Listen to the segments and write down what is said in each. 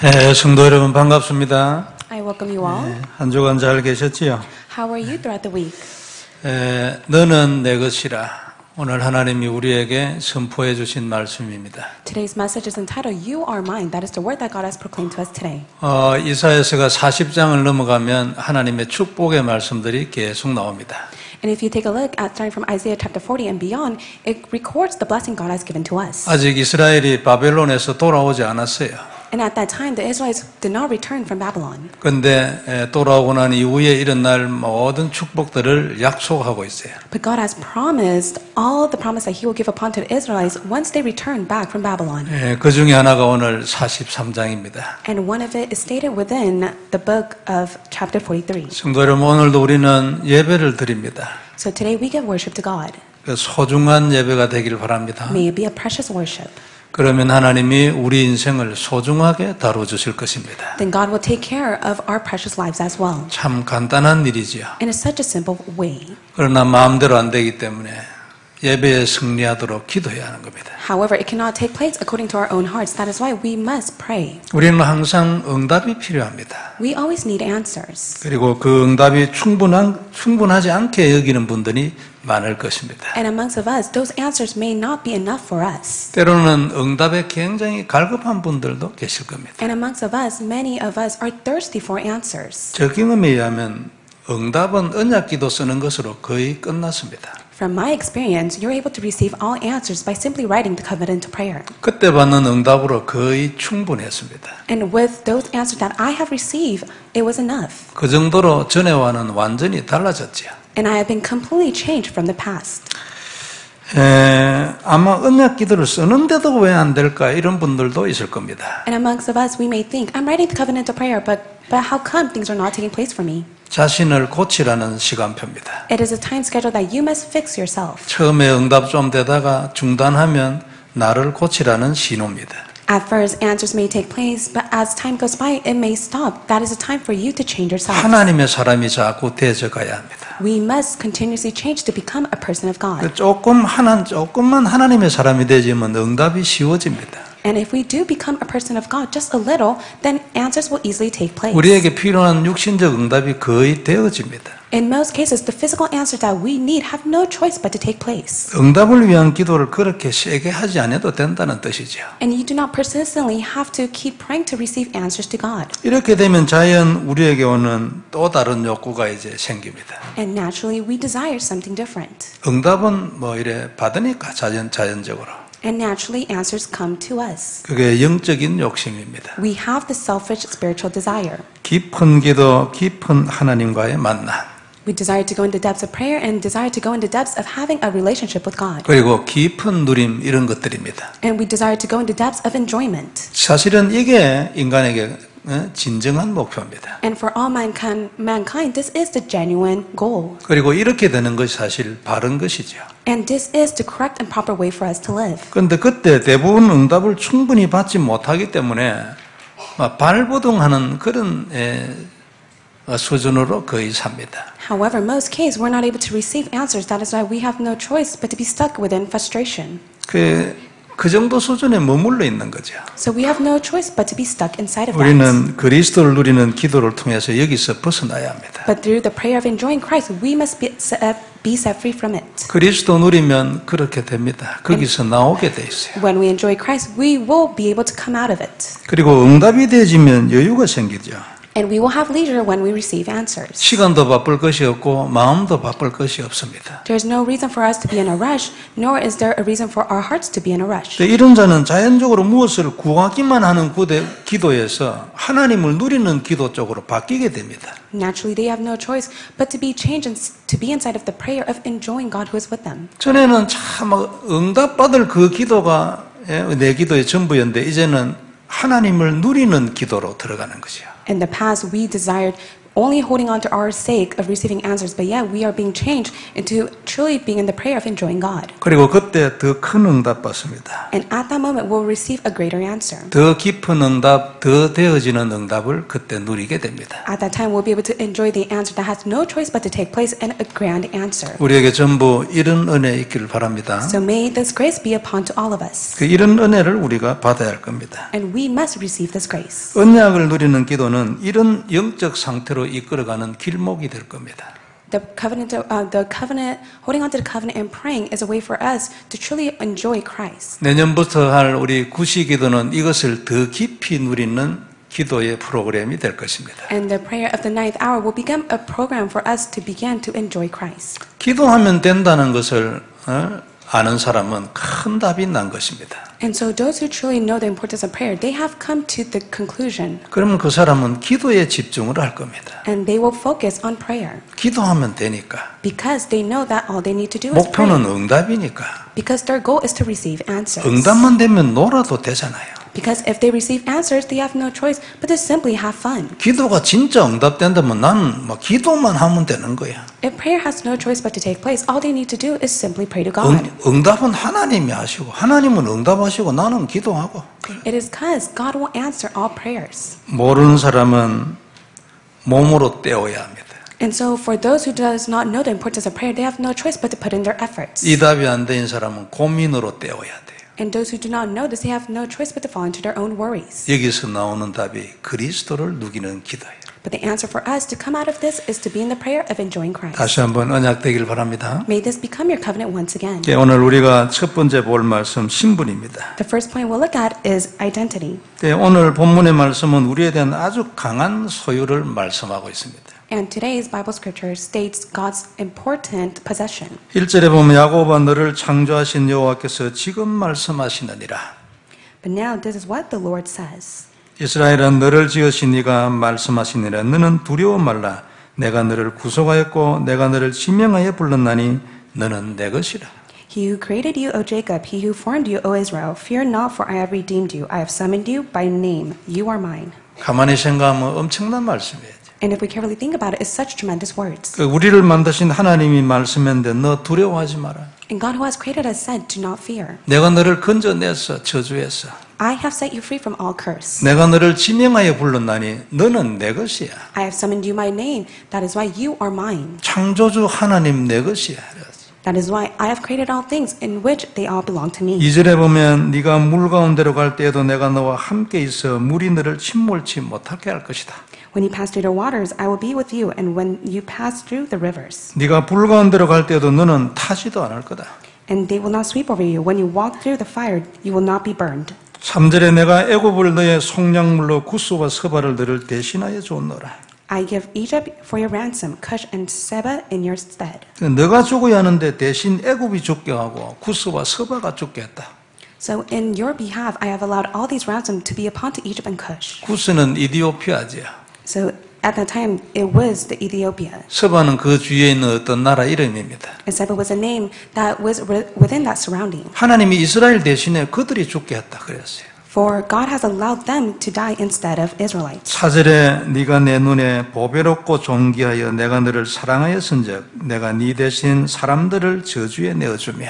네, 성도 여러분 반갑습니다. I welcome you all. 한 주간 잘 계셨지요? How are you throughout the week? 너는 내 것이라. 오늘 하나님이 우리에게 선포해 주신 말씀입니다. Today's message is entitled You Are Mine. That is the word that God has proclaimed to us today. 이사야서가 40장을 넘어가면 하나님의 축복의 말씀들이 계속 나옵니다. And if you take a look at starting from Isaiah chapter 40 and beyond, it records the blessing God has given to us. 아직 이스라엘이 바벨론에서 돌아오지 않았어요. And at that time, the Israelites did not return from Babylon. 그런데 돌아오고 난 이후에 일어날 모든 축복들을 약속하고 있어요. But God has promised all the promise that He will give upon to the Israelites once they return back from Babylon. 그 중에 하나가 오늘 43장입니다. And one of it is stated within the book of chapter 43. 성도 여러분, 오늘도 우리는 예배를 드립니다. So today we give worship to God. 소중한 예배가 되길 바랍니다. May it be a precious worship. 그러면 하나님이 우리 인생을 소중하게 다뤄주실 것입니다. Then God will take care of our precious lives as well. 참 간단한 일이지요. And it's such a simple way. 그러나 마음대로 안 되기 때문에 예배에 승리하도록 기도해야 하는 겁니다. However, it cannot take place according to our own hearts. That is why we must pray. 우리는 항상 응답이 필요합니다. We always need answers. 그리고 그 응답이 충분하지 않게 여기는 분들이 많을 것입니다. And amongst of us, those answers may not be enough for us. 때로는 응답에 굉장히 갈급한 분들도 계실 겁니다. And amongst of us, many of us are thirsty for answers. 저 경험에 의하면 응답은 언약기도 쓰는 것으로 거의 끝났습니다. From my experience, you're able to receive all answers by simply writing the covenant prayer. 그때 받는 응답으로 거의 충분했습니다. And with those answers that I have received, it was enough. 그 정도로 전에와는 완전히 달라졌지요. And I have been completely changed from the past. 아마 언약 기도를 쓰는데도 왜 안 될까 이런 분들도 있을 겁니다. And amongst of us, we may think, I'm writing the covenant prayer, but how come things are not taking place for me? 자신을 고치라는 시간표입니다. It is a time schedule that you must fix yourself. 처음에 응답 좀 되다가 중단하면 나를 고치라는 신호입니다. At first, answers may take place, but as time goes by, it may stop. That is a time for you to change yourself. 하나님의 사람이 자꾸 되어져 가야 합니다. We must continuously change to become a person of God. 조금만 하나님의 사람이 되지면 응답이 쉬워집니다. And if we do become a person of God just a little, then answers will easily take place. 우리에게 필요한 육신적 응답이 거의 되어집니다. In most cases, the physical answers that we need have no choice but to take place. 응답을 위한 기도를 그렇게 세게 하지 않아도 된다는 뜻이죠. And you do not persistently have to keep praying to receive answers to God. 이렇게 되면 자연 우리에게 오는 또 다른 욕구가 이제 생깁니다. And naturally, we desire something different. 응답은 뭐 이래 받으니까 자연적으로. And naturally, answers come to us. 그게 영적인 욕심입니다. We have the selfish spiritual desire. 깊은 기도, 깊은 하나님과의 만남. We desire to go into depths of prayer and desire to go into depths of having a relationship with God. 그리고 깊은 누림 이런 것들입니다. And we desire to go into depths of enjoyment. 사실은 이게 인간에게 진정한 목표입니다. And for all mankind, this is the genuine goal. 그리고 이렇게 되는 것이 사실 바른 것이죠. And this is the correct and proper way for us to live. 그런데 그때 대부분 응답을 충분히 받지 못하기 때문에 발버둥하는 그런 수준으로 거의 삽니다. However, most cases we're not able to receive answers. That is why we have no choice but to be stuck within frustration. 그 정도 수준에 머물러 있는 거죠. So we have no choice but to be stuck inside of that. 우리는 그리스도를 누리는 기도를 통해서 여기서 벗어나야 합니다. But through the prayer of enjoying Christ, we must be set free from it. 그리스도 누리면 그렇게 됩니다. 거기서 나오게 돼 있어요. When we enjoy Christ, we will be able to come out of it. 그리고 응답이 되어지면 여유가 생기죠. And we will have leisure when we receive answers. 시간도 바쁠 것이 없고 마음도 바쁠 것이 없습니다. There is no reason for us to be in a rush, nor is there a reason for our hearts to be in a rush. 이런 자는 자연적으로 무엇을 구하기만 하는 기도에서 하나님을 누리는 기도 쪽으로 바뀌게 됩니다. Naturally, they have no choice but to be changed and to be inside of the prayer of enjoying God who is with them. 전에는 참 응답받을 그 기도가 내 기도의 전부였는데 이제는 하나님을 누리는 기도로 들어가는 거죠. In the past, we desired only holding on to our sake of receiving answers, but yet we are being changed into truly being in the prayer of enjoying God. 그리고 그때 더 큰 응답 받습니다. And at that moment, we'll receive a greater answer. 더 깊은 응답, 더 되어지는 응답을 그때 누리게 됩니다. At that time, we'll be able to enjoy the answer that has no choice but to take place and a grand answer. 우리에게 전부 이런 은혜 있기를 바랍니다. So may this grace be upon to all of us. 그 이런 은혜를 우리가 받아야 할 겁니다. And we must receive this grace. 언약을 누리는 기도는 이런 영적 상태로 이끌어가는 길목이 될 겁니다. The covenant, holding on to the covenant and praying is a way for us to truly enjoy Christ. 내년부터 할 우리 구시 기도는 이것을 더 깊이 누리는 기도의 프로그램이 될 것입니다. And the prayer of the ninth hour will become a program for us to begin to enjoy Christ. 기도하면 된다는 것을 아는 사람은 큰 답이 난 것입니다. And so those who truly know the importance of prayer, they have come to the conclusion. 그러면 그 사람은 기도에 집중을 할 겁니다. And they will focus on prayer. 기도하면 되니까. Because they know that all they need to do is 목표는 pray. 응답이니까. Because their goal is to receive answers. 응답만 되면 놀아도 되잖아요. Because if they receive answers, they have no choice but to simply have fun. 기도가 진짜 응답된다면 나는 막 기도만 하면 되는 거야. If prayer has no choice but to take place, all they need to do is simply pray to God. 응답은 하나님이 하시고 하나님은 응답하시고 나는 기도하고. It is because God will answer all prayers. 모르는 사람은 몸으로 때워야 합니다. And so for those who does not know the importance of prayer, they have no choice but to put in their efforts. 이 답이 안 되는 사람은 고민으로 때워야 돼요. And those who do not know this, they have no choice but to fall into their own worries. 여기서 나오는 답이 그리스도를 누기는 기도예요. But the answer for us to come out of this is to be in the prayer of enjoying Christ. 다시 한번 언약 되길 바랍니다. May this become your covenant once again. 네, 오늘 우리가 첫 번째 볼 말씀 신분입니다. The first point we'll look at is identity. 네, 오늘 본문의 말씀은 우리에 대한 아주 강한 소유를 말씀하고 있습니다. And today's Bible scripture states God's important possession. 1절에 보면 야곱아 너를 창조하신 여호와께서 지금 말씀하시느니라. But now this is what the Lord says. 이스라엘아 너를 지으신 이가 말씀하시니라. 너는 두려워 말라. 내가 너를 구속하였고 내가 너를 지명하여 불렀나니 너는 내 것이라. He who created you, O Jacob, he who formed you, O Israel, fear not, for I have redeemed you. I have summoned you by name. You are mine. 가만히 생각하면 엄청난 말씀이에요. And if we carefully think about it, it's such tremendous words. 우리를 만드신 하나님이 말씀했는데 너 두려워하지 마라. And God who has created us said, do not fear. 내가 너를 건져내서 저주했어. I have set you free from all curse. 내가 너를 지명하여 불렀나니 너는 내 것이야. I have summoned you by name. That is why you are mine. 창조주 하나님 내 것이야. That is why I have created all things in which they all belong to me. 2절에 보면 네가 물 가운데로 갈 때에도 내가 너와 함께 있어 물이 너를 침몰치 못하게 할 것이다. When you pass through the waters, I will be with you, and when you pass through the rivers. 네가 불 가운데로 갈 때에도 너는 타지도 않을 거다. And they will not sweep over you. When you walk through the fire, you will not be burned. 3절에 내가 애굽을 너의 속량물로 구스와 서바를 너를 대신하여 줬노라. I give Egypt for your ransom, Cush and Seba in your stead. 너가 죽어야 하는데 대신 애굽이 죽게 하고 구스와 서바가 죽게 했다. So in your behalf, I have allowed all these ransom to be upon to Egypt and Cush. 구스는 이디오피아지야. So at that time, it was the Ethiopia. 서바는 그 주위에 있는 어떤 나라 이름입니다. And Seba was a name that was within that surrounding. 하나님이 이스라엘 대신에 그들이 죽게 했다 그랬어요. For God has allowed them to die instead of Israelites. 4절에 네가 내 눈에 보배롭고 존귀하여 내가 너를 사랑하였은즉 내가 네 대신 사람들을 저주에 내어주며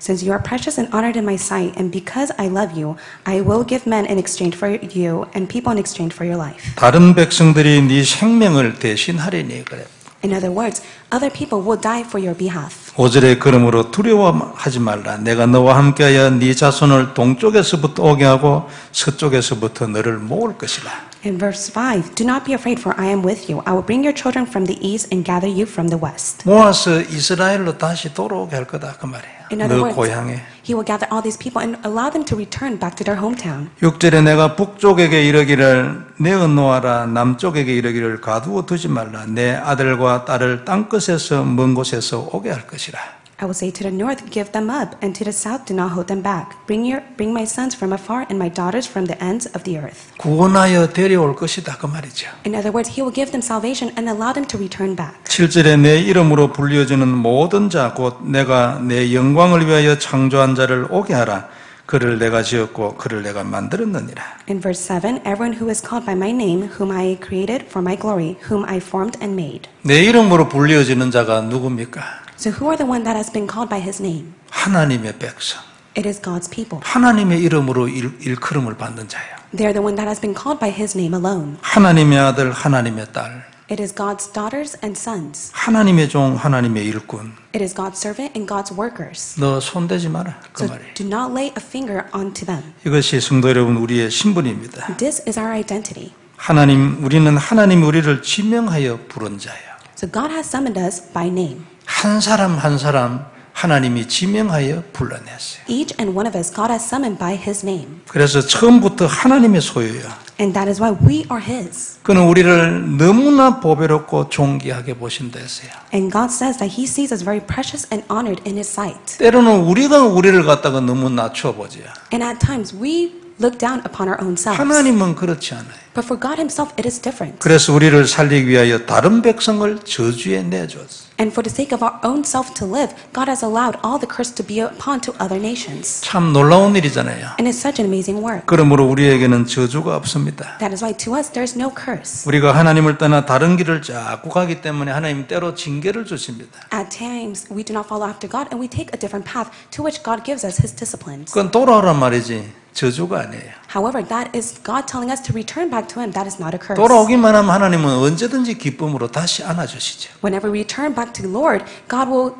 Since you are precious and honored in my sight, and because I love you, I will give men in exchange for you, and people in exchange for your life. 다른 백성들이 네 생명을 대신하리니 그래. In other words, other people will die for your behalf. 5절에 그러므로 두려워하지 말라. 내가 너와 함께하여 네 자손을 동쪽에서부터 오게 하고 서쪽에서부터 너를 모을 것이라. In verse 5, do not be afraid, for I am with you. I will bring your children from the east and gather you from the west. 모아서 이스라엘로 다시 돌아오게 할 거다 그 말이에요. In other 너 words, 고향에. he will gather all these people and allow them to return back to their hometown. 6절에 내가 북쪽에게 이르기를 내어 놓아라 남쪽에게 이르기를 가두어 두지 말라 내 아들과 딸을 땅끝에서 먼 곳에서 오게 할 것이라. I will say to the north, give them up, and to the south, do not hold them back. Bring my sons from afar and my daughters from the ends of the earth. 구원하여 데려올 것이다 그 말이죠. In other words, he will give them salvation and allow them to return back. 7절에 내 이름으로 불리어지는 모든 자 곧 내가 내 영광을 위하여 창조한 자를 오게 하라. 그를 내가 지었고 그를 내가 만들었느니라. In verse 7, everyone who is called by my name, whom I created for my glory, whom I formed and made. 내 이름으로 불리어지는 자가 누굽니까? So who are the one that has been called by his name? 하나님의 백성. It is God's people. 하나님의 이름으로 일컬음을 받는 자예요. They are the one that has been called by his name alone. 하나님의 아들, 하나님의 딸. It is God's daughters and sons. 하나님의 종, 하나님의 일꾼. It is God's servant and God's workers. 너 손대지 마라. 그 So 말이에요. do not lay a finger onto them. 이것이 성도 여러분 우리의 신분입니다. This is our identity. 우리는 하나님이 우리를 지명하여 부른 자예요. So God has summoned us by name. 한 사람 한 사람 하나님이 지명하여 불러냈어요. Each and one of us, God has summoned by his name. 그래서 처음부터 하나님의 소유예요. And that is why we are his. 그는 우리를 너무나 보배롭고 존귀하게 보신다 했어요. And God says that he sees us very precious and honored in his sight. 때로는 우리가 우리를 갖다가 너무 낮춰보죠. And at times we look down upon our own selves. 하나님은 그렇지 않아요. But for God himself, it is different. 그래서 우리를 살리기 위하여 다른 백성을 저주에 내줬어요. And for the sake of our own self to live, God has allowed all the curse to be upon to other nations. 참 놀라운 일이잖아요. And it's such an amazing work. 그러므로 우리에게는 저주가 없습니다. That is why to us there is no curse. 우리가 하나님을 떠나 다른 길을 자꾸 가기 때문에 하나님 때로 징계를 주십니다. At times we do not follow after God and we take a different path to which God gives us his disciplines. 그건 돌아오란 말이지 저주가 아니에요. However, that is God telling us to return back to him. That is not a curse. 돌아오기만 하면 하나님은 언제든지 기쁨으로 다시 안아주시죠. Whenever we return back to the Lord, God will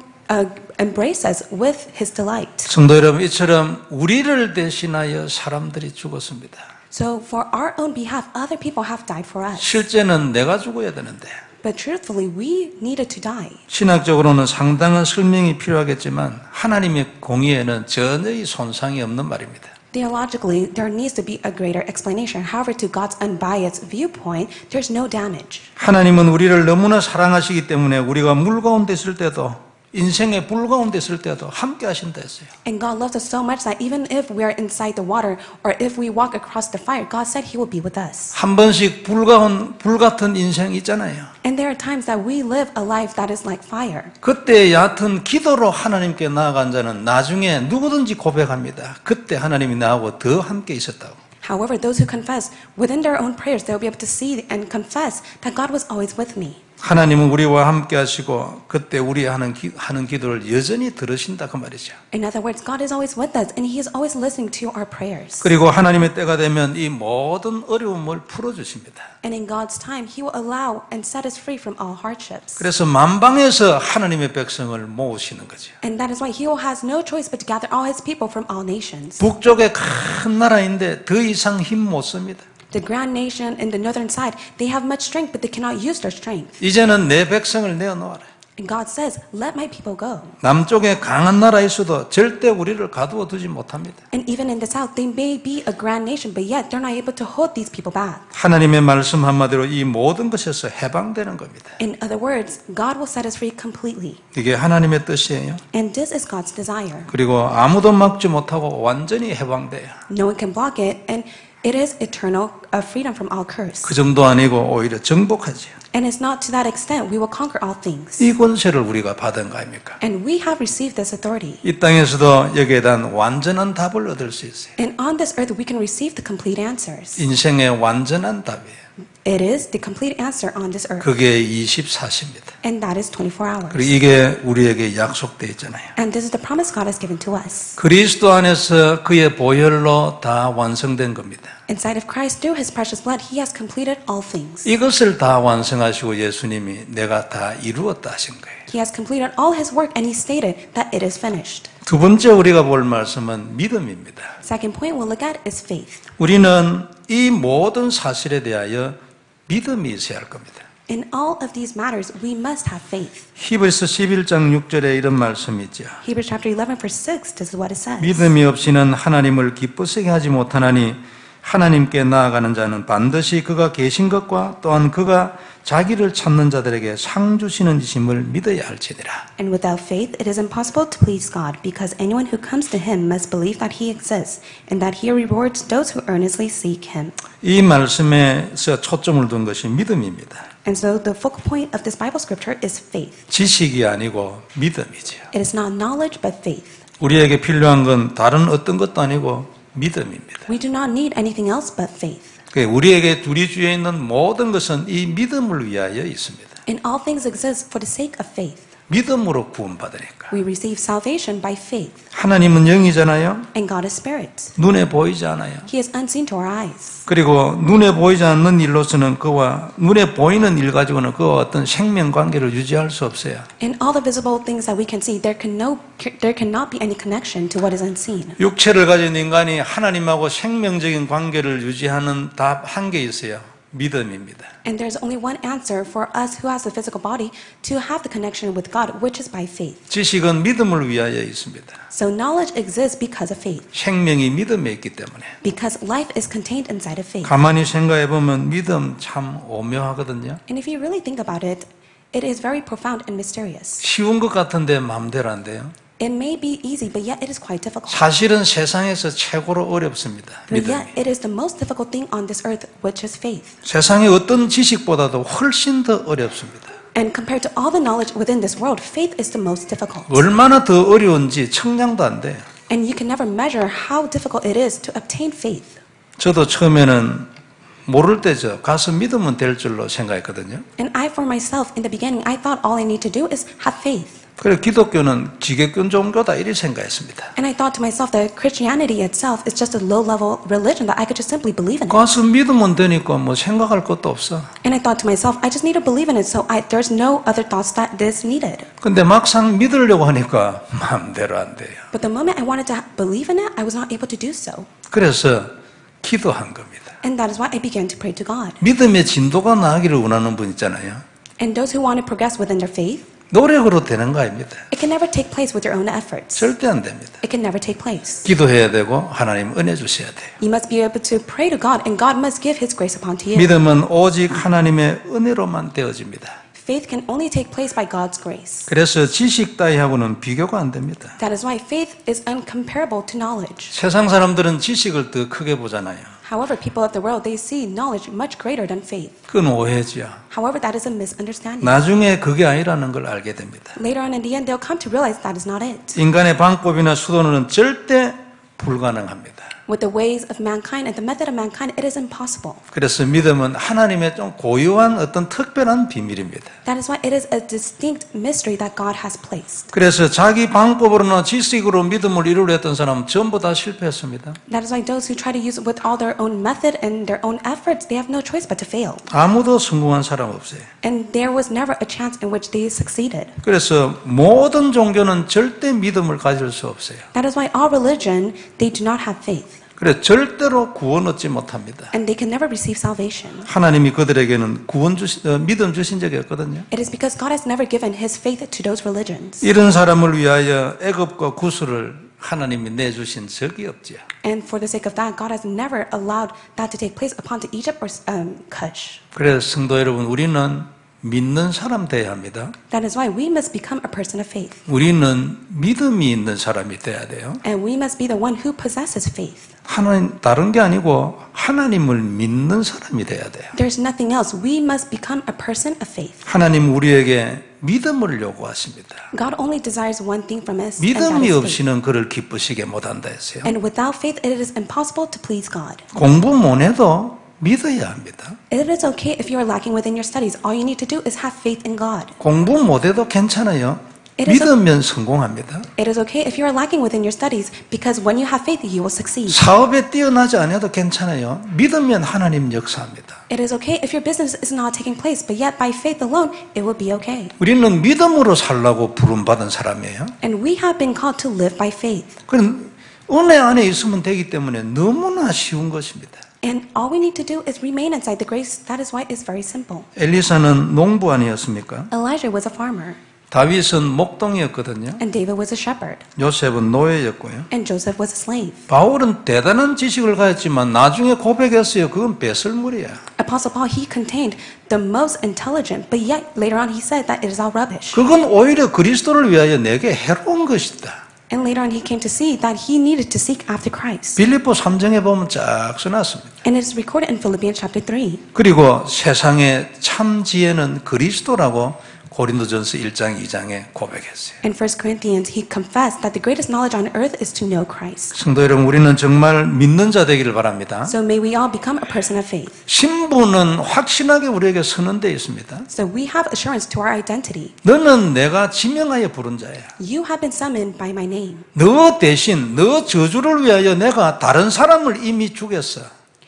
embrace us with his delight. 성도 여러분, 이처럼 우리를 대신하여 사람들이 죽었습니다. So for our own behalf, other people have died for us. 실제는 내가 죽어야 되는데 But truthfully, we needed to die. 신학적으로는 상당한 설명이 필요하겠지만 하나님의 공의에는 전혀 손상이 없는 말입니다. Theologically, there needs to be a greater explanation. However, to God's unbiased viewpoint, there's no damage. 하나님은 우리를 너무나 사랑하시기 때문에 우리가 물 가운데 있을 때도 인생의 불 가운데 있을 때도 함께 하신다 했어요. And God loves us so much that even if we are inside the water or if we walk across the fire, God said he will be with us. 한 번씩 불 같은 인생 있잖아요. And there are times that we live a life that is like fire. 그때 얕은 기도로 하나님께 나아간 자는 나중에 누구든지 고백합니다. 그때 하나님이 나하고 더 함께 있었다고. However, those who confess within their own prayers, they'll be able to see and confess that God was always with me. 하나님은 우리와 함께 하시고 그때 우리 하는 기도를 여전히 들으신다 그 말이죠. In other words, God is always with us and he is always listening to our prayers. 그리고 하나님의 때가 되면 이 모든 어려움을 풀어주십니다. And in God's time, he will allow and set us free from all hardships. 그래서 만방에서 하나님의 백성을 모으시는 거죠. And that is why he has no choice but to gather all his people from all nations. 북쪽에 큰 나라인데 더 이상 힘 못 씁니다. The grand nation in the northern side, they have much strength, but they cannot use their strength. 이제는 내 백성을 내어놓아라. And God says, let my people go. 남쪽에 강한 나라에서도 절대 우리를 가두어 두지 못합니다. And even in the south, they may be a grand nation, but yet they're not able to hold these people back. 하나님의 말씀 한마디로 이 모든 것에서 해방되는 겁니다. In other words, God will set us free completely. 이게 하나님의 뜻이에요. And this is God's desire. 그리고 아무도 막지 못하고 완전히 해방돼요. No one can block it, and it is eternal freedom from all curse. 그 정도 아니고 오히려 정복하지요. And it's not to that extent we will conquer all things. 이 권세를 우리가 받은 거 아닙니까? And we have received this authority. 이 땅에서도 여기에 대한 완전한 답을 얻을 수 있어요. And on this earth, we can receive the complete answers. 인생의 완전한 답이에요. It is the complete answer on this earth. 그게 24시입니다. And that is 24 hours. 그리고 이게 우리에게 약속되어 있잖아요. And this is the promise God has given to us. 그리스도 안에서 그의 보혈로 다 완성된 겁니다. Inside of Christ, through his precious blood, he has completed all things. 이것을 다 완성하시고 예수님이 내가 다 이루었다 하신 거예요. He has completed all his work and he stated that it is finished. 두 번째 우리가 볼 말씀은 믿음입니다. Second point we'll look at is faith. 우리는 이 모든 사실에 대하여 믿음이 있어야 할 겁니다. In all of these matters, we must have faith. 히브리서 11장 6절에 이런 말씀이 있죠. Hebrews chapter 11 verse 6, this is what it says. 믿음이 없이는 하나님을 기쁘시게 하지 못하나니 하나님께 나아가는 자는 반드시 그가 계신 것과 또한 그가 자기를 찾는 자들에게 상 주시는 이심을 믿어야 할지니라. And without faith, it is impossible to please God, because anyone who comes to him must believe that he exists, and that he rewards those who earnestly seek him. 이 말씀에서 초점을 둔 것이 믿음입니다. And so the focal point of this Bible scripture is faith. 지식이 아니고 믿음이죠. It is not knowledge, but faith. 우리에게 필요한 건 다른 어떤 것도 아니고 믿음입니다. We do not need anything else but faith. 우리에게 우리 주위에 있는 모든 것은 이 믿음을 위하여 있습니다. And all things exist for the sake of faith. 믿음으로 구원받으니까. We receive salvation by faith. 하나님은 영이잖아요. And God is spirit. 눈에 보이지 않아요. He is unseen to our eyes. 그리고 눈에 보이지 않는 일로서는 그와 눈에 보이는 일 가지고는 그와 어떤 생명 관계를 유지할 수 없어요. In all the visible things that we can see, there cannot be any connection to what is unseen. 육체를 가진 인간이 하나님하고 생명적인 관계를 유지하는 답 한 개 있어요. 믿음입니다. And there's only one answer for us who has the physical body to have the connection with God, which is by faith. 지식은 믿음을 위하여 있습니다. So knowledge exists because of faith. 생명이 믿음에 있기 때문에. Because life is contained inside of faith. 가만히 생각해 보면 믿음 참 오묘하거든요. And if you really think about it, it is very profound and mysterious. 쉬운 것 같은데 마음대로 안 돼요. It may be easy, but yet it is quite difficult. 사실은 세상에서 최고로 어렵습니다. But 믿음이. yet it is the most difficult thing on this earth, which is faith. 세상의 어떤 지식보다도 훨씬 더 어렵습니다. And compared to all the knowledge within this world, faith is the most difficult. 얼마나 더 어려운지 청량도 안 돼요. And you can never measure how difficult it is to obtain faith. 저도 처음에는 모를 때죠. 가서 믿으면 될 줄로 생각했거든요. And I, for myself, in the beginning, I thought all I need to do is have faith. 그래서 기독교는 기계권 종교다 이렇게 생각했습니다. And I thought to myself that Christianity itself is just a low-level religion that I could just simply believe in it. 가서 믿으면 되니까 뭐 생각할 것도 없어. And I thought to myself, I just need to believe in it, so there's no other thoughts that is needed. 근데 막상 믿으려고 하니까 마음대로 안 돼요. But the moment I wanted to believe in it, I was not able to do so. 그래서 기도한 겁니다. And that is why I began to pray to God. 믿음의 진도가 나아가기를 원하는 분 있잖아요. And those who want to progress within their faith, 노력으로 되는 거 아닙니다. it can never take place with your own efforts. 절대 안 됩니다. It can never take place. 기도해야 되고 하나님 은혜 주셔야 돼요. You must be able to pray to God, and God must give His grace upon to you. 믿음은 오직 하나님의 은혜로만 되어집니다. Faith can only take place by God's grace. 그래서 지식 따위하고는 비교가 안 됩니다. That is why faith is uncomparable to knowledge. 세상 사람들은 지식을 더 크게 보잖아요. However, people of the world, they see knowledge much greater than faith. 그건 오해죠. However, that is a misunderstanding. 나중에 그게 아니라는 걸 알게 됩니다. Later on in the end, they'll come to realize that is not it. 인간의 방법이나 수도는 절대 불가능합니다. With the ways of mankind and the method of mankind, it is impossible. 그래서 믿음은 하나님의 좀 고유한 어떤 특별한 비밀입니다. That is why it is a distinct mystery that God has placed. 그래서 자기 방법으로나 지식으로 믿음을 이루려 했던 사람은 전부 다 실패했습니다. That is why those who try to use it with all their own method and their own efforts, they have no choice but to fail. 아무도 성공한 사람 없어요. And there was never a chance in which they succeeded. 그래서 모든 종교는 절대 믿음을 가질 수 없어요. That is why all religion, they do not have faith. 그래서 절대로 구원 얻지 못합니다. And they can never receive salvation. 하나님이 그들에게는 믿음 주신 적이 없거든요. It is because God has never given His faith to those religions. 이런 사람을 위하여 애굽과 구스를 하나님이 내주신 적이 없지요. And for the sake of that, God has never allowed that to take place upon to Egypt or Cush. 그래서 성도 여러분, 우리는 믿는 사람 돼야 합니다. That is why we must become a person of faith. 우리는 믿음이 있는 사람이 돼야 돼요. And we must be the one who possesses faith. 하나님 다른 게 아니고 하나님을 믿는 사람이 돼야 돼요. There's nothing else. We must become a person of faith. 하나님 우리에게 믿음을 요구하십니다. God only desires one thing from us, and that 믿음이 is faith. 없이는 그를 기쁘시게 못한다 했어요. And without faith, it is impossible to please God. 공부 못 해도 믿어야 합니다. It is okay if you are lacking within your studies. All you need to do is have faith in God. 공부 못 해도 괜찮아요. It is 믿으면 성공합니다. It is okay if you are lacking within your studies, because when you have faith, you will succeed. 사업에 뛰어나지 않아도 괜찮아요. 믿으면 하나님 역사합니다. It is okay if your business is not taking place, but yet by faith alone, it will be okay. 우리는 믿음으로 살라고 부름받은 사람이에요. And we have been called to live by faith. 그럼 은혜 안에 있으면 되기 때문에 너무나 쉬운 것입니다. And all we need to do is remain inside the grace. That is why it's very simple. 엘리사는 농부 아니었습니까? Elijah was a farmer, 다윗은 목동이었거든요. and David was a shepherd, 요셉은 노예였고요. and Joseph was a slave. 바울은 대단한 지식을 가졌지만 나중에 고백했어요. 그건 배설물이야. Apostle Paul, he contained the most intelligent, but yet later on he said that it is all rubbish. 그건 오히려 그리스도를 위하여 내게 해로운 것이다. And later on he came to see that he needed to seek after Christ. 빌립보 3장에 보면 쫙 써놨습니다. And it is recorded in Philippians chapter 3. 그리고 세상의 참 지혜는 그리스도라고 고린도전서 1장 2장에 고백했어요. In 1 Corinthians, he confessed that the greatest knowledge on earth is to know Christ. 성도 여러분, 우리는 정말 믿는 자 되기를 바랍니다. So may we all become a person of faith. 신분은 확신하게 우리에게 선언되어 있습니다. So we have assurance to our identity. 너는 내가 지명하여 부른 자야. You have been summoned by my name. 너 대신 너 저주를 위하여 내가 다른 사람을 이미 죽였어.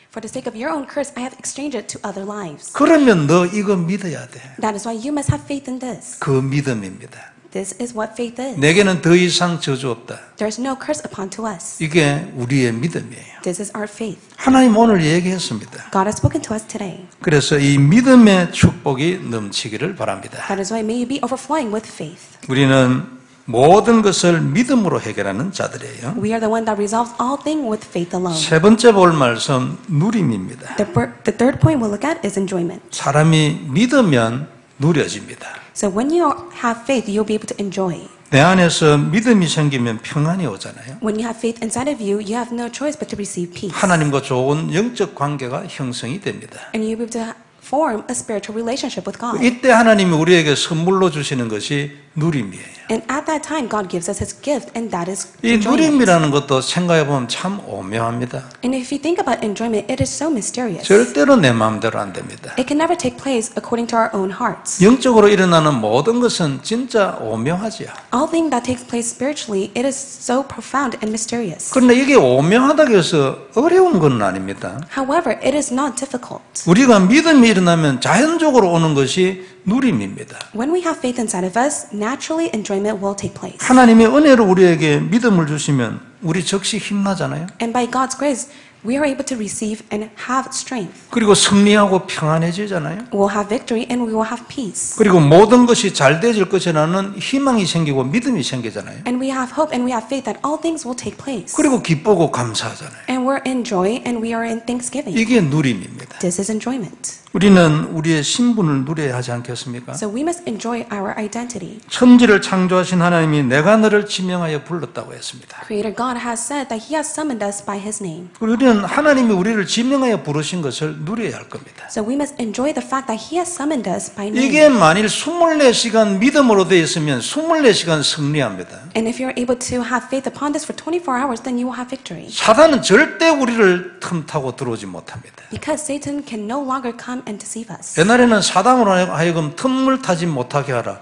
For the sake of your own curse, I have exchanged it to other lives. 그러면 너 이거 믿어야 돼. That is why you must have faith in this. 그 믿음입니다. This is what faith is. 내게는 더 이상 저주 없다. There is no curse upon to us. 이게 우리의 믿음이에요. This is our faith. 하나님 오늘 얘기했습니다. God has spoken to us today. 그래서 이 믿음의 축복이 넘치기를 바랍니다. That is why may you be overflowing with faith. 우리는 모든 것을 믿음으로 해결하는 자들이에요. We are the one that resolves all things with faith alone. 세 번째 볼 말씀 누림입니다. The third point we'll look at is enjoyment. 사람이 믿으면 누려집니다. So when you have faith, you'll be able to enjoy. 내 안에서 믿음이 생기면 평안이 오잖아요. When you have faith inside of you, you have no choice but to receive peace. 하나님과 좋은 영적 관계가 형성이 됩니다. And you'll be able to form a spiritual relationship with God. 이때 하나님이 우리에게 선물로 주시는 것이 누림이에요. And at that time, God gives us His gift, and that is 이 enjoyment. 누림이라는 것도 생각해 보면 참 오묘합니다. And if you think about enjoyment, it is so mysterious. 절대로 내 마음대로 안 됩니다. It can never take place according to our own hearts. 영적으로 일어나는 모든 것은 진짜 오묘하지요. All thing that takes place spiritually, it is so profound and mysterious. 그런데 이게 오묘하다고 해서 어려운 건 아닙니다. However, it is not difficult. 우리가 믿음이 일어나면 자연적으로 오는 것이 누림입니다. When we have faith inside of us, naturally enjoyment will take place. 하나님의 은혜로 우리에게 믿음을 주시면 우리 즉시 힘나잖아요. And by God's grace, we are able to receive and have strength. 그리고 승리하고 평안해지잖아요. We'll have victory and we will have peace. 그리고 모든 것이 잘 되질 것이라는 희망이 생기고 믿음이 생기잖아요. And we have hope and we have faith that all things will take place. 그리고 기쁘고 감사하잖아요. And we're in joy and we are in thanksgiving. 이게 누림입니다. This is enjoyment. 우리는 우리의 신분을 누려야 하지 않겠습니까? So we must enjoy our identity. 천지를 창조하신 하나님이 내가 너를 지명하여 불렀다고 했습니다. Creator God has said that He has summoned us by His name. 우리는 하나님이 우리를 지명하여 부르신 것을 누려야 할 겁니다. So we must enjoy the fact that He has summoned us by name. 이게 만일 24시간 믿음으로 되어 있으면 24시간 승리합니다. And if you're able to have faith upon this for 24 hours, then you will have victory. 사단은 절대 우리를 틈타고 들어오지 못합니다. Because Satan can no longer come and deceive us. 옛날에는 사단으로 하여금 틈을 타지 못하게 하라.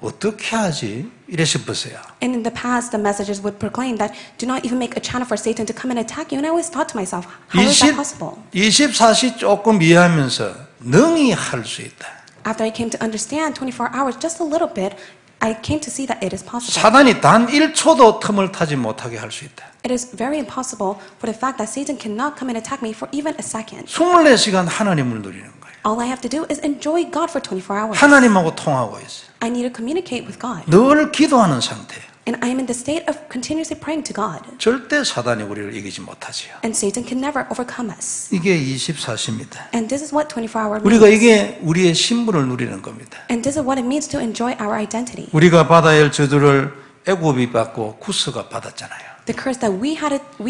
어떻게 하지? 이래 싶었어요. And in the past, the messages would proclaim that do not even make a channel for Satan to come and attack you. And I always thought to myself, how is that possible? 24시 조금 이해하면서 능히 할 수 있다. After I came to understand 24 hours just a little bit, I came to see that it is possible. 사단이 단 1초도 틈을 타지 못하게 할 수 있다. It is very impossible for the fact that Satan cannot come and attack me for even a second. 24시간 하나님을 누리는 거예요. All I have to do is enjoy God for 24 hours. 하나님하고 통하고 있어요. I need to communicate with God. 늘 기도하는 상태예요. And I am in the state of continuously praying to God. 절대 사단이 우리를 이기지 못하지요. And Satan can never overcome us. 이게 24시입니다. And this is what 24-hour 우리가 means. 이게 우리의 신분을 누리는 겁니다. And this is what it means to enjoy our identity. 우리가 받아야 할 저주를 애굽이 받고 구스가 받았잖아요. The curse that we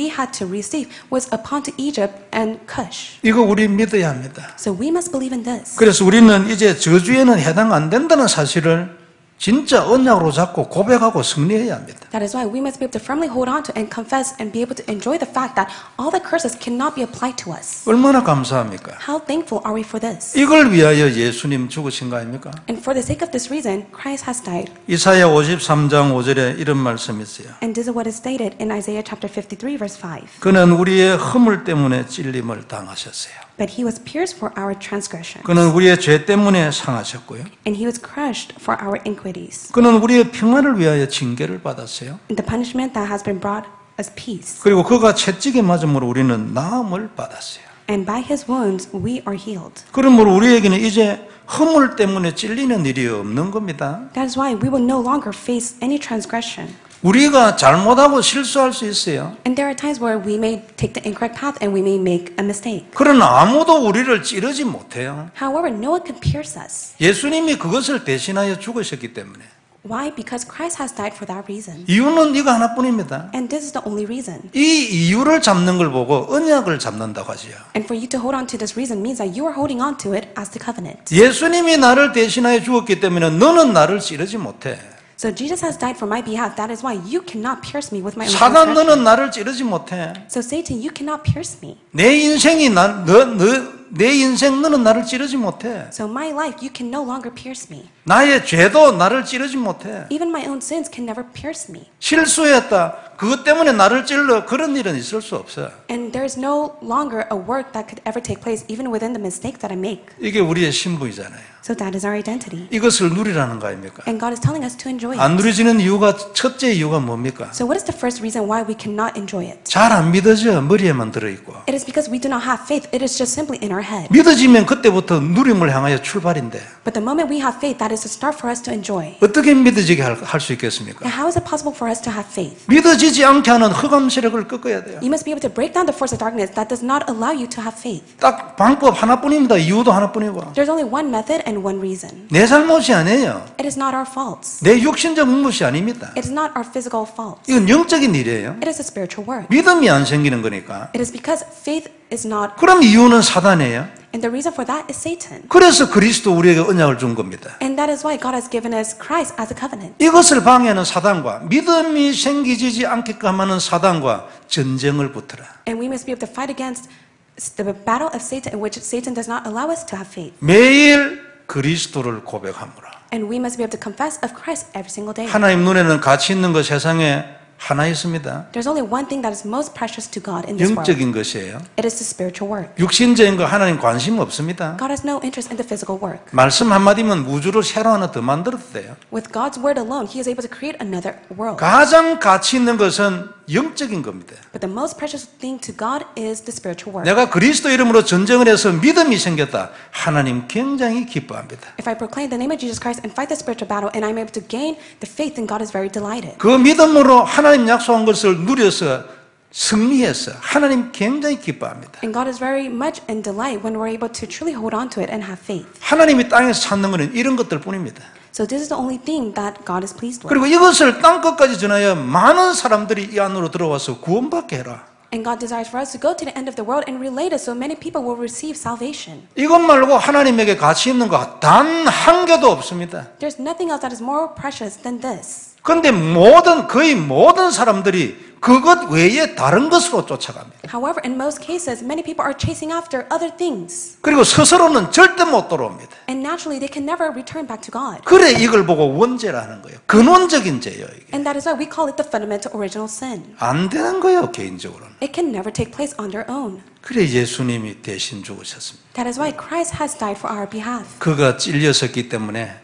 had to receive was upon to Egypt and Cush. 이거 우리 믿어야 합니다. So we must believe in this. 그래서 우리는 이제 저주에는 해당 안 된다는 사실을 진짜 언약으로 잡고 고백하고 승리해야 합니다. That is why we must be able to firmly hold on to and confess and be able to enjoy the fact that all the curses cannot be applied to us. 얼마나 감사합니까? How thankful are we for this? 이걸 위하여 예수님 죽으신 거 아닙니까? And for the sake of this reason, Christ has died. 이사야 53장 5절에 이런 말씀이 있어요. And this is what is stated in Isaiah chapter 53 verse 5. 그는 우리의 허물 때문에 찔림을 당하셨어요. But he was pierced for our transgression. 그는 우리의 죄 때문에 상하셨고요. And he was crushed for our iniquities. 그는 우리의 평안을 위하여 징계를 받았어요. And the punishment that has been brought us peace. 그리고 그가 채찍에 맞음으로 우리는 나음을 받았어요. And by his wounds we are healed. 그러므로 우리에게는 이제 허물 때문에 찔리는 일이 없는 겁니다. That is why we will no longer face any transgression. 우리가 잘못하고 실수할 수 있어요. And there are times where we may take the incorrect path and we may make a mistake. 그러나 아무도 우리를 찌르지 못해요. However, no one can pierce us. 예수님이 그것을 대신하여 죽으셨기 때문에 Why? Because Christ has died for that reason. 이유는 이거 하나뿐입니다. And this is the only reason. 이 이유를 잡는 걸 보고 언약을 잡는다고 하지요. And for you to hold on to this reason means that you are holding on to it as the covenant. 예수님이 나를 대신하여 죽었기 때문에 너는 나를 찌르지 못해. So Jesus has died for my behalf. That is why you cannot pierce me with my own 사단 transgression. 너는 나를 찌르지 못해. So Satan, you cannot pierce me. 내 인생이 내 인생 너는 나를 찌르지 못해. So my life, you can no longer pierce me. 나의 죄도 나를 찌르지 못해. Even my own sins can never pierce me. 실수했다. 그것 때문에 나를 찔러. 그런 일은 있을 수 없어. And there is no longer a work that could ever take place even within the mistake that I make. 이게 우리의 신분이잖아요. So that is our identity. 이것을 누리라는 거 아닙니까? And God is telling us to enjoy 안 it. 누려지는 이유가 첫째 이유가 뭡니까? So what is the first reason why we cannot enjoy it? 잘 안 믿어져. 머리에만 들어있고. It is because we do not have faith. It is just simply in our head. 믿어지면 그때부터 누림을 향하여 출발인데 But the moment we have faith, that is the start for us to enjoy. 어떻게 믿어지게 할 수 있겠습니까? Now, how is it possible for us to have faith? 믿어지지 않게 하는 흑암 세력을 꺾어야 돼요. You must be able to break down the force of darkness that does not allow you to have faith. 딱 방법 하나뿐입니다. 이유도 하나뿐이고. There's only one method and one reason. 내 잘못이 아니에요. It is not our faults. 내 육신적 무엇이 아닙니다. It is not our physical faults. 이건 영적인 일이에요. It is a spiritual work. 믿음이 안 생기는 거니까. It is because faith is not, 그럼 이유는 사단이에요. and the reason for that is Satan. 그래서 그리스도 우리에게 언약을 준 겁니다. And that is why God has given us Christ as a covenant. 이것을 방해하는 사단과 믿음이 생기지 않게끔 하는 사단과 전쟁을 붙어라. And we must be able to fight against the battle of Satan in which Satan does not allow us to have faith. 매일 그리스도를 고백하므라. And we must be able to confess of Christ every single day. 하나님 눈에는 가치 있는 것 세상에 하나 있습니다. There's only one thing that is most precious to God in this world. 영적인 것이에요. It is the spiritual work. 육신적인 거 하나님 관심 없습니다. God has no interest in the physical work. 말씀 한마디면 우주를 새로 하나 더 만들어도 돼요. With God's word alone, He is able to create another world. 가장 가치 있는 것은 영적인 겁니다. But the most precious thing to God is the spiritual work. 내가 그리스도 이름으로 전쟁을 해서 믿음이 생겼다. 하나님 굉장히 기뻐합니다. If I proclaim the name of Jesus Christ and fight the spiritual battle and I'm able to gain the faith, then God is very delighted. 그 믿음으로 하나님 약속한 것을 누려서 승리해서 하나님 굉장히 기뻐합니다. And God is very much in delight when we're able to truly hold on to it and have faith. 하나님이 땅에서 찾는 것은 이런 것들 뿐입니다. So this is the only thing that God is pleased with. 그리고 이것을 땅끝까지 전하여 많은 사람들이 이 안으로 들어와서 구원받게 해라. And God desires for us to go to the end of the world and relate it so many people will receive salvation. 이것 말고 하나님에게 가치 있는 거 단 한 개도 없습니다. There's nothing else that is more precious than this. 그런데 거의 모든 사람들이 그것 외에 다른 것으로 쫓아갑니다. However, in most cases, many people are chasing after other things. 그리고 스스로는 절대 못 돌아옵니다. And naturally, they can never return back to God. 그래 이걸 보고 원죄라는 거예요. 근원적인 죄예요. 이게. And that is why we call it the fundamental original sin. 안 되는 거예요. 개인적으로는. It can never take place on their own. 그래 예수님이 대신 죽으셨습니다. That is why Christ has died for our behalf. 그가 찔렸었기 때문에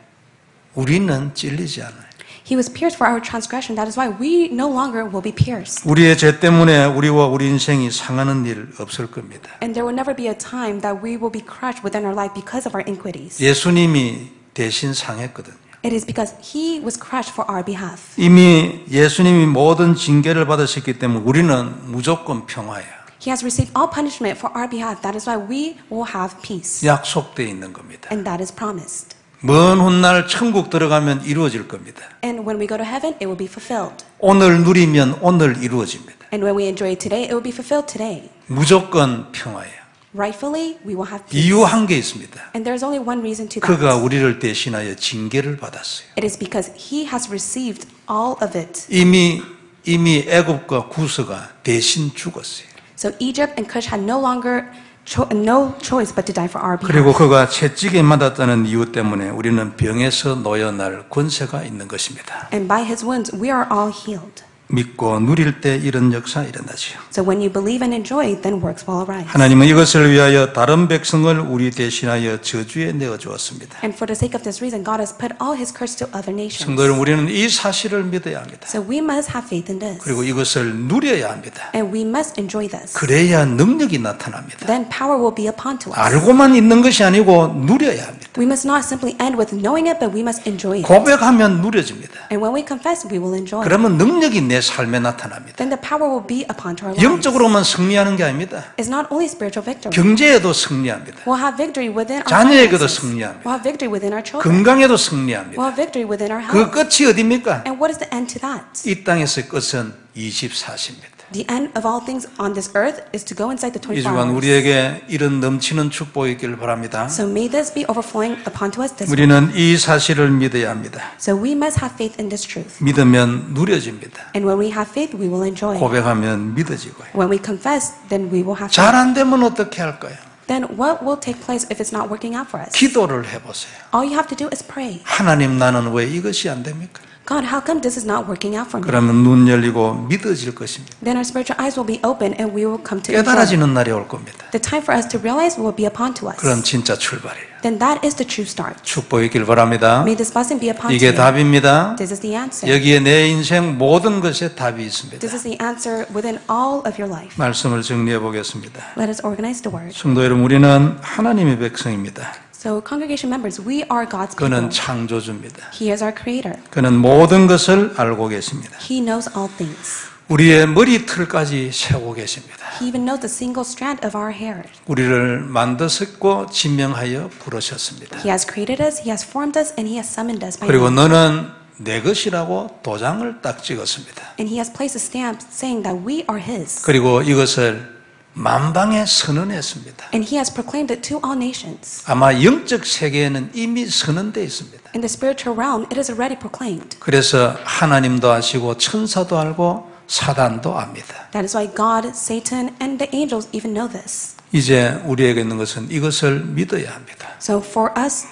우리는 찔리지 않아요. He was pierced for our transgression. That is why we no longer will be pierced. 우리의 죄 때문에 우리와 우리 인생이 상하는 일 없을 겁니다. And there will never be a time that we will be crushed within our life because of our iniquities. 예수님이 대신 상했거든요. It is because He was crushed for our behalf. 이미 예수님이 모든 징계를 받으셨기 때문에 우리는 무조건 평화예요. He has received all punishment for our behalf. That is why we will have peace. 약속되어 있는 겁니다. And that is promised. 먼 훗날 천국 들어가면 이루어질 겁니다. And when we go to heaven, it will be fulfilled. 오늘 누리면 오늘 이루어집니다. And when we enjoy it today, it will be fulfilled today. 무조건 평화예요. Rightfully, we will have peace. 이유 한 개 있습니다. And there is only one reason to 그가 that. 우리를 대신하여 징계를 받았어요. It is because He has received all of it. 이미 애굽과 구스가 대신 죽었어요. So Egypt and Cush had no choice but to die for our 그리고 behalf. 그가 채찍에 맞았다는 이유 때문에 우리는 병에서 놓여날 권세가 있는 것입니다. And by His wounds, we are all healed. 믿고 누릴 때 이런 역사 일어나지요. So when you believe and enjoy, then works will arise. 하나님은 이것을 위하여 다른 백성을 우리 대신하여 저주에 내어 주었습니다. And for the sake of this reason, God has put all His curse to other nations. 성도 여러분, 우리는 이 사실을 믿어야 합니다. So we must have faith in this. 그리고 이것을 누려야 합니다. And we must enjoy this. 그래야 능력이 나타납니다. Then power will be upon to us. 알고만 있는 것이 아니고 누려야 합니다. We must not simply end with knowing it, but we must enjoy it. 고백하면 누려집니다. And when we confess, we will enjoy it. 그러면 능력이 내 삶에 나타납니다. then the power will be upon our lives. 영적으로만 승리하는 게 아닙니다. It's not only spiritual victory. 경제에도 승리합니다. We'll have victory within our 자녀에게도 finances. 승리합니다. We'll have victory within our children. 건강에도 We'll 승리합니다. have victory within our 그 health. 끝이 어디입니까? And what is the end to that? 이 땅에서의 끝은 24시입니다. The end of all things on this earth is to go inside the 이 24 주간 hours. 우리에게 이런 넘치는 축복이 있기를 바랍니다. So may this be overflowing upon to us this week. 우리는 이 사실을 믿어야 합니다. So we must have faith in this truth. 믿으면 누려집니다. And when we have faith, we will enjoy. 고백하면 믿어지고요. When we confess, then we will have 잘 faith. 안 되면 어떻게 할까요? Then what will take place if it's not working out for us? 기도를 해보세요. All you have to do is pray. 하나님, 나는 왜 이것이 안 됩니까? God, how come this is not working out for me? 그러면 눈 열리고 믿어질 것입니다. Then our spiritual eyes will be open and we will come to enjoy. 깨달아지는 날이 올 겁니다. The time for us to realize will be upon to us. 그럼 진짜 출발이에요. Then that is the true start. 축복이길 바랍니다. May this blessing be upon 이게 you. 답입니다. This is the answer. 여기에 내 인생 모든 것에 답이 있습니다. This is the answer within all of your life. 말씀을 정리해 보겠습니다. Let us organize the word. 성도 여러분, 우리는 하나님의 백성입니다. So congregation members, we are God's 그는 people. 창조주입니다. He is our creator. 그는 모든 것을 알고 계십니다. He knows all things. 우리의 머리털까지 세우고 계십니다. He even knows the single strand of our hair. 우리를 만드셨고 지명하여 부르셨습니다. He has created us, He has formed us, and He has summoned us by 그리고 name. 너는 내 것이라고 도장을 딱 찍었습니다. And He has placed a stamp saying that we are His. 그리고 이것을 만방에 선언했습니다. And He has proclaimed it to all nations. 아마 영적 세계에는 이미 선언되어 있습니다. In the spiritual realm, it is already proclaimed. 그래서 하나님도 아시고 천사도 알고 사단도 압니다. That is why God, Satan, and the angels even know this. 이제 우리에게 있는 것은 이것을 믿어야 합니다. So for us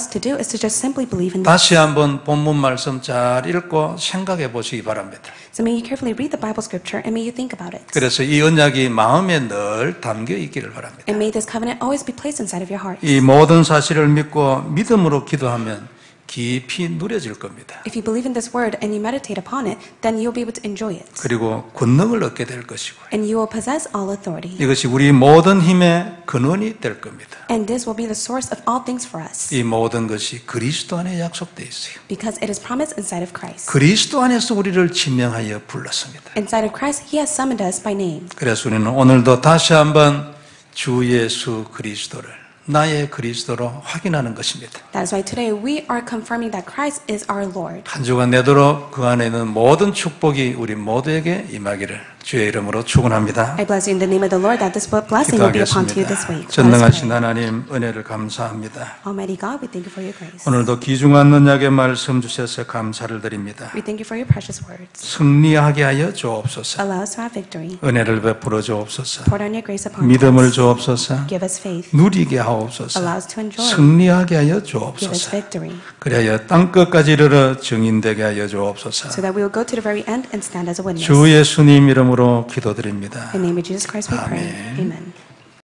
to do is to just simply believe in this. 다시 한번 본문 말씀 잘 읽고 생각해 보시기 바랍니다. So may you carefully read the Bible scripture and may you think about it. 그래서 이 언약이 마음에 늘 담겨 있기를 바랍니다. And may this covenant always be placed inside of your heart. 이 모든 사실을 믿고 믿음으로 기도하면 깊이 누려질 겁니다. If you believe in this word and you meditate upon it, then you'll be able to enjoy it. 그리고 권능을 얻게 될 것이고 And you will possess all authority. 이것이 우리 모든 힘의 근원이 될 겁니다. And this will be the source of all things for us. 이 모든 것이 그리스도 안에 약속되어 있어요. Because it is promised inside of Christ. 그리스도 안에서 우리를 지명하여 불렀습니다. Inside of Christ, He has summoned us by name. 그래서 우리는 오늘도 다시 한번 주 예수 그리스도를 나의 그리스도로 확인하는 것입니다. That is why today we are confirming that Christ is our Lord. 한 주간 내도록 그 안에 있는 모든 축복이 우리 모두에게 임하기를 주의 이름으로 축원합니다. I bless you in the name of the Lord that this blessing will be upon you this week. 기도하겠습니다. 전능하신 하나님 은혜를 감사합니다. Almighty God, we thank you for your grace. 오늘도 귀중한 언약의 말씀 주셔서 감사를 드립니다. We thank you for your precious words. 승리하게 하여 주옵소서. Allow us to have victory. 은혜를 베풀어 주옵소서. Pour down your grace upon 믿음을 us. 주옵소서. Give us faith. 누리게 하옵소서. Allow us to enjoy. 승리하게 하여 Give us 주옵소서. victory. 그래야 땅끝까지 이르러 증인되게 하여 주옵소서. So that we will go to the very end and stand as a witness. 주 예수님 이름으로 기도드립니다. In the name of Jesus Christ we pray. 아멘. Amen.